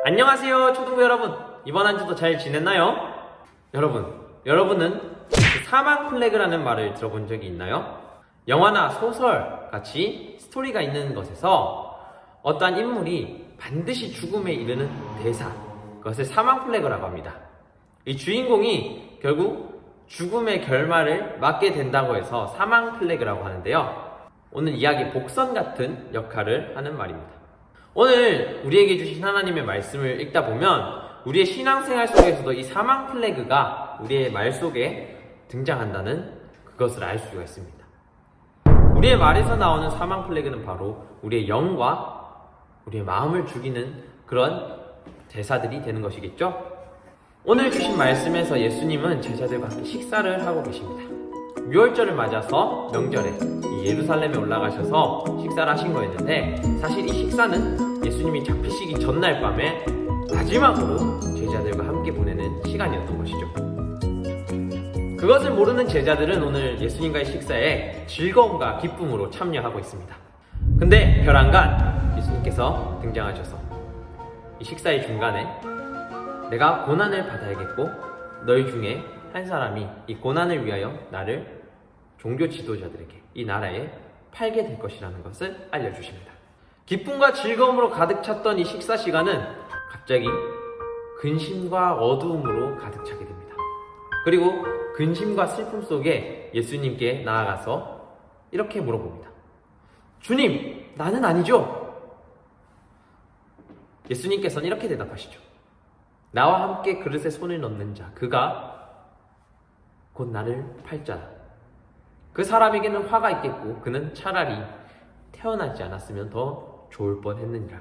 안녕하세요 초등부 여러분, 이번 한 주도 잘 지냈나요? 여러분은 사망 플래그라는 말을 들어본 적이 있나요? 영화나 소설 같이 스토리가 있는 것에서 어떠한 인물이 반드시 죽음에 이르는 대사, 그것을 사망 플래그라고 합니다. 이 주인공이 결국 죽음의 결말을 맞게 된다고 해서 사망 플래그라고 하는데요, 오늘 이야기 복선 같은 역할을 하는 말입니다. 오늘 우리에게 주신 하나님의 말씀을 읽다 보면 우리의 신앙생활 속에서도 이 사망 플래그가 우리의 말 속에 등장한다는 그것을 알 수가 있습니다. 우리의 말에서 나오는 사망 플래그는 바로 우리의 영과 우리의 마음을 죽이는 그런 대사들이 되는 것이겠죠? 오늘 주신 말씀에서 예수님은 제자들과 함께 식사를 하고 계십니다. 유월절을 맞아서 명절에 예루살렘에 올라가셔서 식사를 하신 거였는데, 사실 이 식사는 예수님이 잡히시기 전날 밤에 마지막으로 제자들과 함께 보내는 시간이었던 것이죠. 그것을 모르는 제자들은 오늘 예수님과의 식사에 즐거움과 기쁨으로 참여하고 있습니다. 근데 별안간 예수님께서 등장하셔서 이 식사의 중간에 내가 고난을 받아야겠고 너희 중에 한 사람이 이 고난을 위하여 나를 종교 지도자들에게 이 나라에 팔게 될 것이라는 것을 알려주십니다. 기쁨과 즐거움으로 가득 찼던 이 식사 시간은 갑자기 근심과 어두움으로 가득 차게 됩니다. 그리고 근심과 슬픔 속에 예수님께 나아가서 이렇게 물어봅니다. 주님, 나는 아니죠? 예수님께서는 이렇게 대답하시죠. 나와 함께 그릇에 손을 넣는 자, 그가 곧 나를 팔 자다. 그 사람에게는 화가 있겠고 그는 차라리 태어나지 않았으면 더 좋을 뻔했느니라.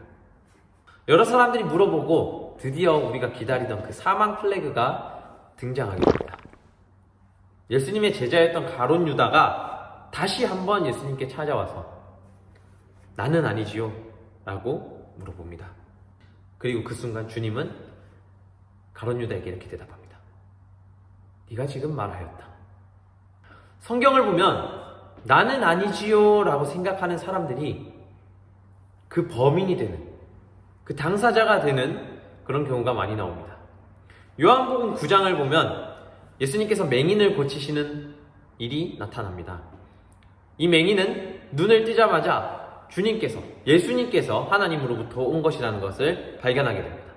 여러 사람들이 물어보고 드디어 우리가 기다리던 그 사망 플래그가 등장하게 됩니다. 예수님의 제자였던 가룟 유다가 다시 한번 예수님께 찾아와서 나는 아니지요? 라고 물어봅니다. 그리고 그 순간 주님은 가룟 유다에게 이렇게 대답합니다. 네가 지금 말하였다. 성경을 보면 나는 아니지요 라고 생각하는 사람들이 그 범인이 되는, 그 당사자가 되는 그런 경우가 많이 나옵니다. 요한복음 9장을 보면 예수님께서 맹인을 고치시는 일이 나타납니다. 이 맹인은 눈을 뜨자마자 예수님께서 하나님으로부터 온 것이라는 것을 발견하게 됩니다.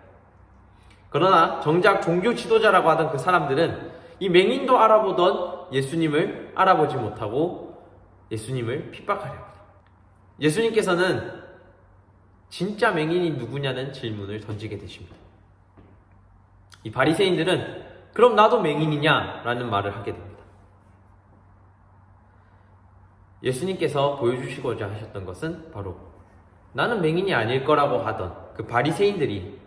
그러나 정작 종교 지도자라고 하던 그 사람들은 이 맹인도 알아보던 예수님을 알아보지 못하고 예수님을 핍박하려 합니다. 예수님께서는 진짜 맹인이 누구냐는 질문을 던지게 되십니다. 이 바리새인들은 그럼 나도 맹인이냐? 라는 말을 하게 됩니다. 예수님께서 보여주시고자 하셨던 것은 바로 나는 맹인이 아닐 거라고 하던 그 바리새인들이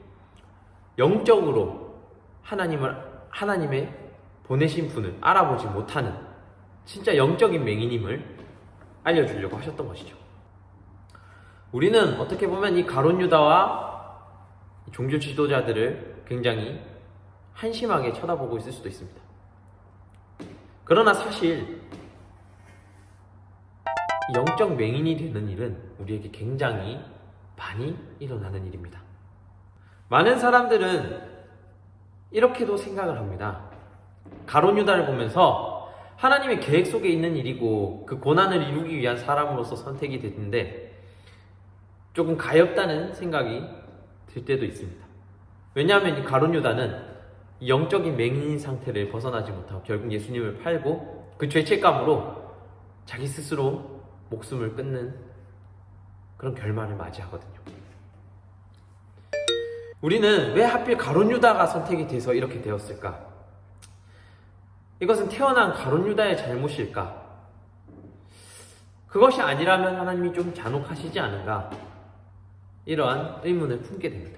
영적으로 하나님의 보내신 분을 알아보지 못하는 진짜 영적인 맹인임을 알려주려고 하셨던 것이죠. 우리는 어떻게 보면 이 가룟 유다와 종교 지도자들을 굉장히 한심하게 쳐다보고 있을 수도 있습니다. 그러나 사실 영적 맹인이 되는 일은 우리에게 굉장히 많이 일어나는 일입니다. 많은 사람들은 이렇게도 생각을 합니다. 가룟 유다를 보면서 하나님의 계획 속에 있는 일이고 그 고난을 이루기 위한 사람으로서 선택이 됐는데 조금 가엾다는 생각이 들 때도 있습니다. 왜냐하면 이 가룟 유다는 영적인 맹인 상태를 벗어나지 못하고 결국 예수님을 팔고 그 죄책감으로 자기 스스로 목숨을 끊는 그런 결말을 맞이하거든요. 우리는 왜 하필 가룟 유다가 선택이 돼서 이렇게 되었을까? 이것은 태어난 가룟 유다의 잘못일까? 그것이 아니라면 하나님이 좀 잔혹하시지 않은가? 이러한 의문을 품게 됩니다.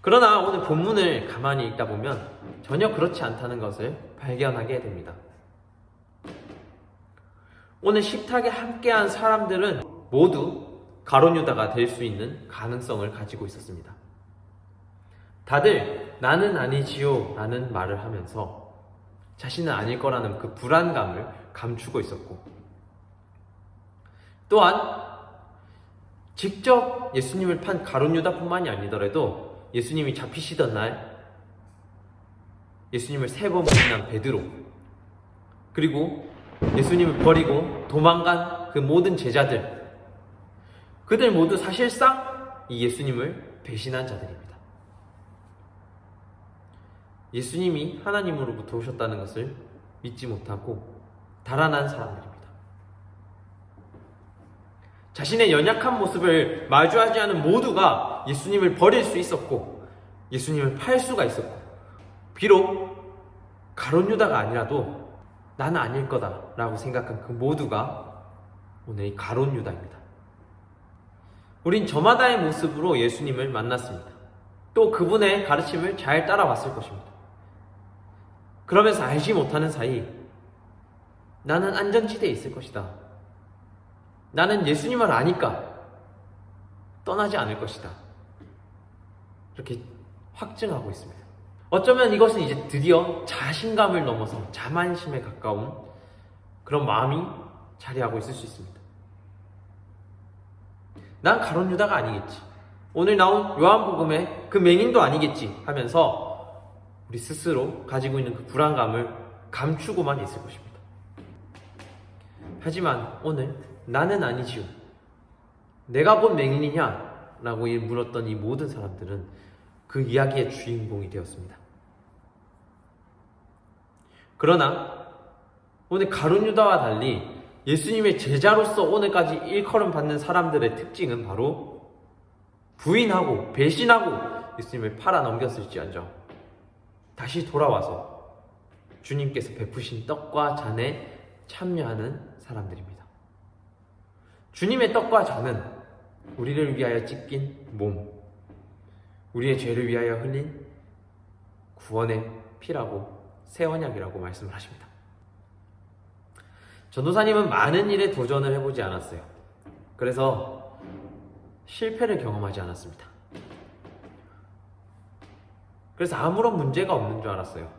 그러나 오늘 본문을 가만히 읽다 보면 전혀 그렇지 않다는 것을 발견하게 됩니다. 오늘 식탁에 함께한 사람들은 모두 가룟 유다가 될 수 있는 가능성을 가지고 있었습니다. 다들 나는 아니지요 라는 말을 하면서 자신은 아닐 거라는 그 불안감을 감추고 있었고, 또한 직접 예수님을 판 가룟 유다뿐만이 아니더라도 예수님이 잡히시던 날 예수님을 3번 부인한 베드로, 그리고 예수님을 버리고 도망간 그 모든 제자들, 그들 모두 사실상 이 예수님을 배신한 자들입니다. 예수님이 하나님으로부터 오셨다는 것을 믿지 못하고 달아난 사람들입니다. 자신의 연약한 모습을 마주하지 않은 모두가 예수님을 버릴 수 있었고 예수님을 팔 수가 있었고, 비록 가룟 유다가 아니라도 나는 아닐 거다라고 생각한 그 모두가 오늘 이 가룟 유다입니다. 우린 저마다의 모습으로 예수님을 만났습니다. 또 그분의 가르침을 잘 따라왔을 것입니다. 그러면서 알지 못하는 사이 나는 안전지대에 있을 것이다, 나는 예수님을 아니까 떠나지 않을 것이다, 이렇게 확증하고 있습니다. 어쩌면 이것은 이제 드디어 자신감을 넘어서 자만심에 가까운 그런 마음이 자리하고 있을 수 있습니다. 난 가룟 유다가 아니겠지, 오늘 나온 요한복음의 그 맹인도 아니겠지 하면서 우리 스스로 가지고 있는 그 불안감을 감추고만 있을 것입니다. 하지만 오늘 나는 아니지요, 내가 본 맹인이냐? 라고 물었던 이 모든 사람들은 그 이야기의 주인공이 되었습니다. 그러나 오늘 가룟 유다와 달리 예수님의 제자로서 오늘까지 일컬음 받는 사람들의 특징은 바로 부인하고 배신하고 예수님을 팔아 넘겼을지언정 다시 돌아와서 주님께서 베푸신 떡과 잔에 참여하는 사람들입니다. 주님의 떡과 잔은 우리를 위하여 찢긴 몸, 우리의 죄를 위하여 흘린 구원의 피라고, 새 언약이라고 말씀을 하십니다. 전도사님은 많은 일에 도전을 해보지 않았어요. 그래서 실패를 경험하지 않았습니다. 그래서 아무런 문제가 없는 줄 알았어요.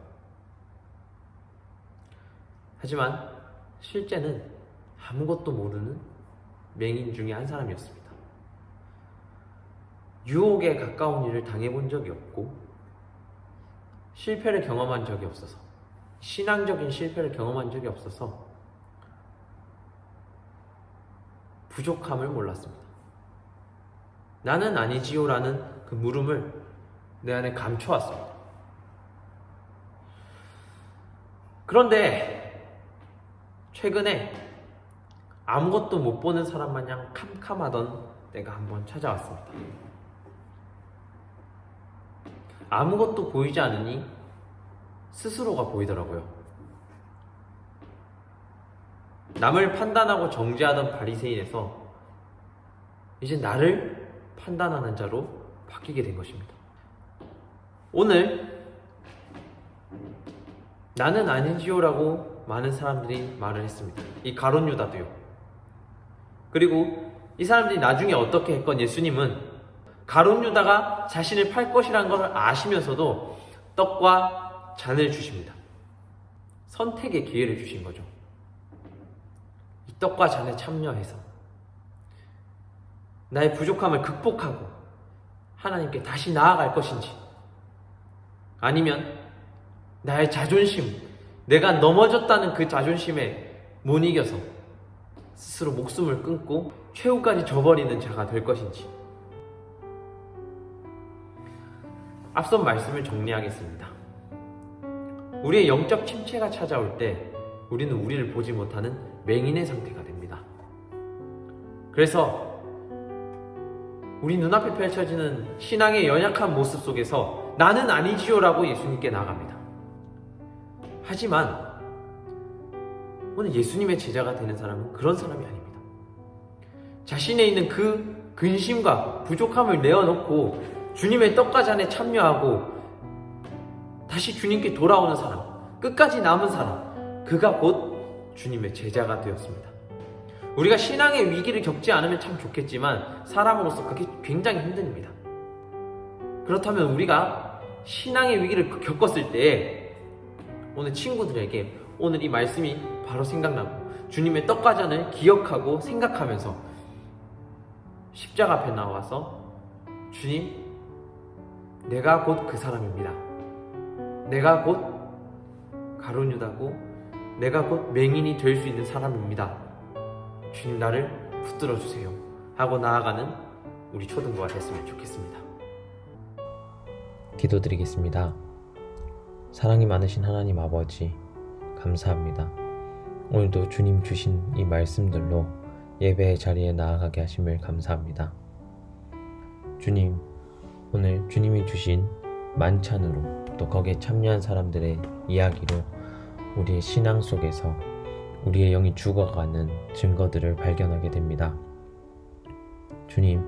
하지만 실제는 아무것도 모르는 맹인 중에 한 사람이었습니다. 유혹에 가까운 일을 당해본 적이 없고 실패를 경험한 적이 없어서, 신앙적인 실패를 경험한 적이 없어서 부족함을 몰랐습니다. 나는 아니지요라는 그 물음을 내 안에 감춰왔습니다. 그런데 최근에 아무것도 못 보는 사람 마냥 캄캄하던 때가 한번 찾아왔습니다. 아무것도 보이지 않으니 스스로가 보이더라고요. 남을 판단하고 정죄하던 바리새인에서 이제 나를 판단하는 자로 바뀌게 된 것입니다. 오늘 나는 아니지요라고 많은 사람들이 말을 했습니다. 이 가룟 유다도요. 그리고 이 사람들이 나중에 어떻게 했건 예수님은 가룟 유다가 자신을 팔 것이라는 걸 아시면서도 떡과 잔을 주십니다. 선택의 기회를 주신 거죠. 이 떡과 잔에 참여해서 나의 부족함을 극복하고 하나님께 다시 나아갈 것인지, 아니면 나의 자존심, 내가 넘어졌다는 그 자존심에 못 이겨서 스스로 목숨을 끊고 최후까지 져버리는 자가 될 것인지. 앞선 말씀을 정리하겠습니다. 우리의 영적 침체가 찾아올 때 우리는 우리를 보지 못하는 맹인의 상태가 됩니다. 그래서 우리 눈앞에 펼쳐지는 신앙의 연약한 모습 속에서 나는 아니지요라고 예수님께 나아갑니다. 하지만 오늘 예수님의 제자가 되는 사람은 그런 사람이 아닙니다. 자신에 있는 그 근심과 부족함을 내어놓고 주님의 떡과 잔에 참여하고 다시 주님께 돌아오는 사람, 끝까지 남은 사람, 그가 곧 주님의 제자가 되었습니다. 우리가 신앙의 위기를 겪지 않으면 참 좋겠지만 사람으로서 그게 굉장히 힘듭니다. 그렇다면 우리가 신앙의 위기를 겪었을 때 오늘 친구들에게 오늘 이 말씀이 바로 생각나고 주님의 떡과 잔을 기억하고 생각하면서 십자가 앞에 나와서 주님, 내가 곧 그 사람입니다. 내가 곧 가룟 유다고 내가 곧 맹인이 될 수 있는 사람입니다. 주님, 나를 붙들어 주세요 하고 나아가는 우리 초등부가 됐으면 좋겠습니다. 기도드리겠습니다. 사랑이 많으신 하나님 아버지, 감사합니다. 오늘도 주님 주신 이 말씀들로 예배의 자리에 나아가게 하심을 감사합니다. 주님, 오늘 주님이 주신 만찬으로 또 거기에 참여한 사람들의 이야기로 우리의 신앙 속에서 우리의 영이 죽어가는 증거들을 발견하게 됩니다. 주님,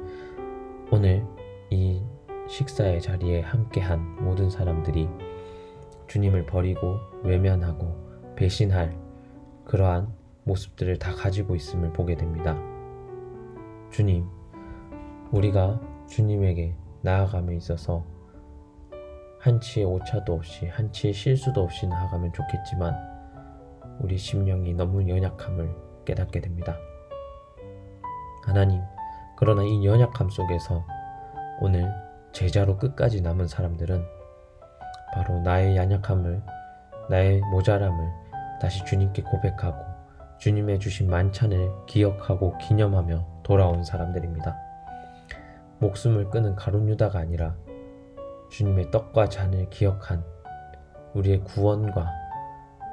오늘 이 식사의 자리에 함께한 모든 사람들이 주님을 버리고 외면하고 배신할 그러한 모습들을 다 가지고 있음을 보게 됩니다. 주님, 우리가 주님에게 나아감에 있어서 한치의 오차도 없이 한치의 실수도 없이 나아가면 좋겠지만 우리 심령이 너무 연약함을 깨닫게 됩니다. 하나님, 그러나 이 연약함 속에서 오늘 제자로 끝까지 남은 사람들은 바로 나의 연약함을, 나의 모자람을 다시 주님께 고백하고 주님의 주신 만찬을 기억하고 기념하며 돌아온 사람들입니다. 목숨을 끊은 가룟 유다가 아니라 주님의 떡과 잔을 기억한 우리의 구원과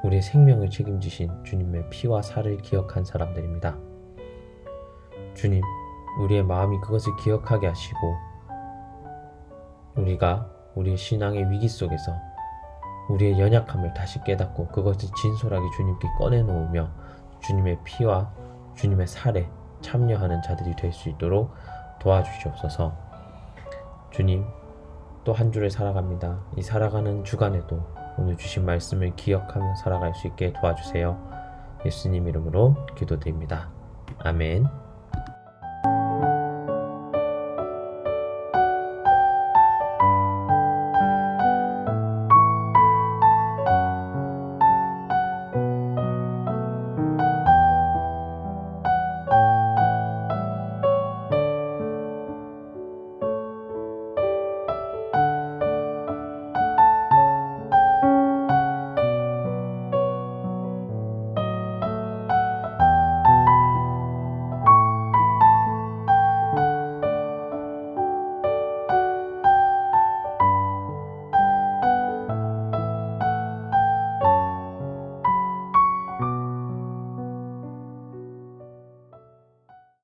우리의 생명을 책임지신 주님의 피와 살을 기억한 사람들입니다. 주님, 우리의 마음이 그것을 기억하게 하시고 우리가 우리의 신앙의 위기 속에서 우리의 연약함을 다시 깨닫고 그것을 진솔하게 주님께 꺼내놓으며 주님의 피와 주님의 살에 참여하는 자들이 될 수 있도록 도와주시옵소서. 주님, 또 한 주를 살아갑니다. 이 살아가는 주간에도 오늘 주신 말씀을 기억하며 살아갈 수 있게 도와주세요. 예수님 이름으로 기도드립니다. 아멘.